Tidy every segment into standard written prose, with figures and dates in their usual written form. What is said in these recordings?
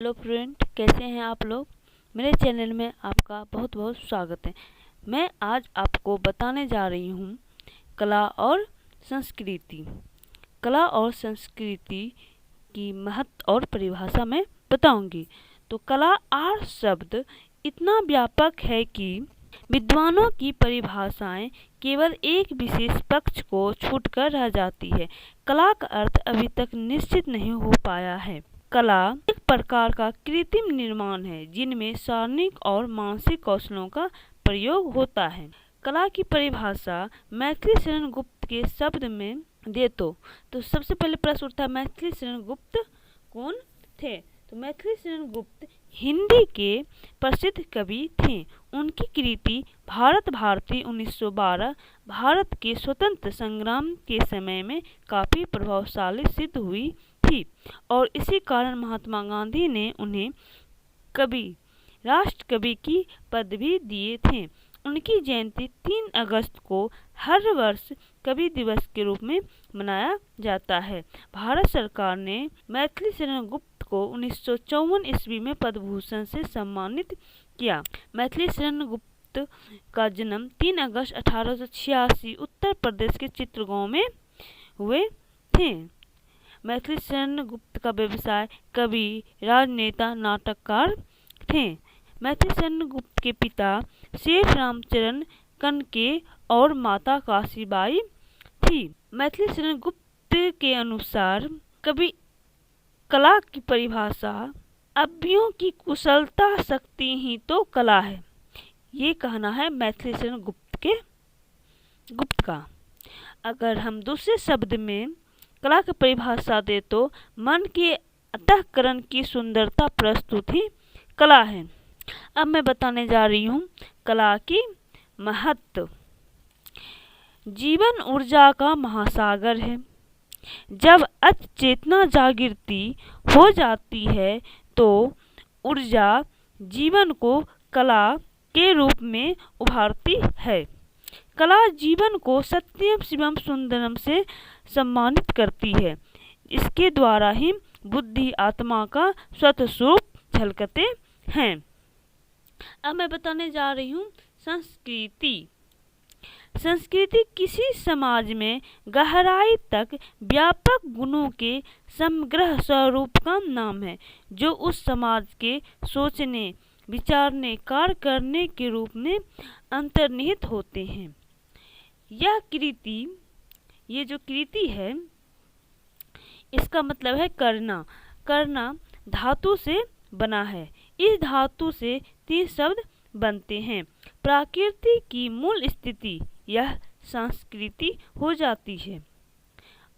Hello friend, कैसे हैं आप लोग। मेरे चैनल में आपका बहुत बहुत स्वागत है। मैं आज आपको बताने जा रही हूँ कला और संस्कृति। कला और संस्कृति की महत्व और परिभाषा मैं बताऊंगी। तो कला आर शब्द इतना व्यापक है कि विद्वानों की परिभाषाएं केवल एक विशेष पक्ष को छूटकर रह जाती है। कला का अर्थ अभी तक निश्चित नहीं हो पाया है। कला एक प्रकार का कृत्रिम निर्माण है जिनमें शारीरिक और मानसिक कौशलों का प्रयोग होता है। कला की परिभाषा मैथिली शरण गुप्त के शब्द में दे तो सबसे पहले प्रश्न उठता है, मैथिली शरण गुप्त कौन थे। तो मैथिली शरण गुप्त हिंदी के प्रसिद्ध कवि थे। उनकी कृति भारत भारती 1912 भारत के स्वतंत्र संग्राम के समय में काफ़ी प्रभावशाली सिद्ध हुई थी और इसी कारण महात्मा गांधी ने उन्हें कवि, राष्ट्र कवि की पदवी दिए थे। उनकी जयंती 3 अगस्त को हर वर्ष कवि दिवस के रूप में मनाया जाता है। भारत सरकार ने मैथिली शरण गुप्त को 1954 ईस्वी में पद्म भूषण से सम्मानित किया। मैथिली शरण गुप्त का जन्म 3 अगस्त 1886 उत्तर प्रदेश के चित्रगांव में हुए थे। मैथिली शरण गुप्त का व्यवसाय कवि, राजनेता, नाटककार थे। मैथिली शरण गुप्त के पिता शेष रामचरण कनके और माता काशीबाई थी। मैथिली शरण गुप्त के अनुसार कला की परिभाषा अव्ययों की कुशलता शक्ति ही तो कला है। ये कहना है मैथिली शरण गुप्त का। अगर हम दूसरे शब्द में कला की परिभाषा दे तो मन के अंतःकरण की सुंदरता प्रस्तुत ही कला है। अब मैं बताने जा रही हूँ कला की महत्व। जीवन ऊर्जा का महासागर है। जब अचेतना जागृति हो जाती है तो ऊर्जा जीवन को कला के रूप में उभारती है। कला जीवन को सत्यम शिवम सुंदरम से सम्मानित करती है। इसके द्वारा ही बुद्धि आत्मा का स्वतः स्वरूप झलकते हैं। अब मैं बताने जा रही हूँ संस्कृति। संस्कृति किसी समाज में गहराई तक व्यापक गुणों के समग्र स्वरूप का नाम है जो उस समाज के सोचने, विचारने, कार्य करने के रूप में अंतर्निहित होते हैं। ये जो कृति है इसका मतलब है करना। करना धातु से बना है। इस धातु से 3 शब्द बनते हैं। प्रकृति की मूल स्थिति यह संस्कृति हो जाती है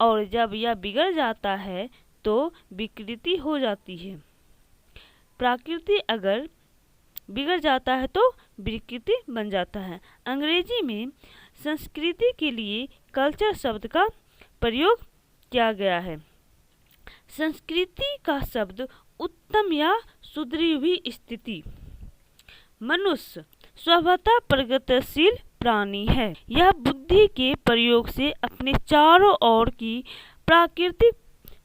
और जब यह बिगड़ जाता है तो विकृति हो जाती है। प्रकृति अगर बिगड़ जाता है तो विकृति बन जाता है। अंग्रेजी में संस्कृति के लिए कल्चर शब्द का प्रयोग किया गया है। संस्कृति का शब्द उत्तम या सुधरी हुई स्थिति। मनुष्य स्वभावतः प्रगतिशील प्राणी है। यह बुद्धि के प्रयोग से अपने चारों ओर की प्राकृतिक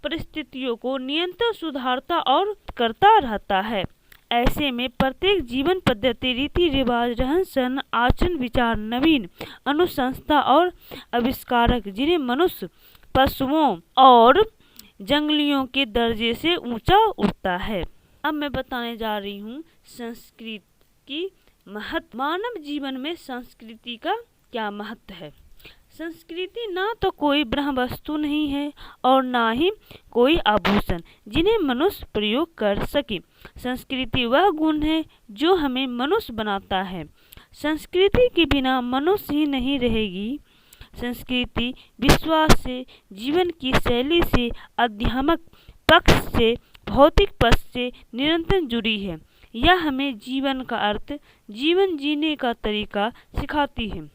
परिस्थितियों को निरंतर सुधारता और करता रहता है। ऐसे में प्रत्येक जीवन पद्धति, रीति रिवाज, रहन सहन, आचरण, विचार, नवीन अनुशंसा और आविष्कारक जिन्हें मनुष्य पशुओं और जंगलियों के दर्जे से ऊंचा उठता है। अब मैं बताने जा रही हूँ संस्कृति की महत्व। मानव जीवन में संस्कृति का क्या महत्व है। संस्कृति ना तो कोई ब्रह्म वस्तु नहीं है और ना ही कोई आभूषण जिन्हें मनुष्य प्रयोग कर सके। संस्कृति वह गुण है जो हमें मनुष्य बनाता है। संस्कृति के बिना मनुष्य ही नहीं रहेगी। संस्कृति विश्वास से, जीवन की शैली से, आध्यात्मिक पक्ष से, भौतिक पक्ष से निरंतर जुड़ी है। यह हमें जीवन का अर्थ, जीवन जीने का तरीका सिखाती है।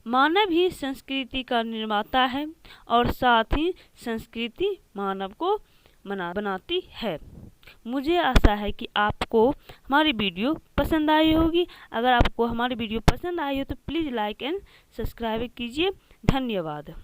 मानव ही संस्कृति का निर्माता है और साथ ही संस्कृति मानव को बनाती है। मुझे आशा है कि आपको हमारी वीडियो पसंद आई होगी। अगर आपको हमारी वीडियो पसंद आई हो तो प्लीज़ लाइक एंड सब्सक्राइब कीजिए। धन्यवाद।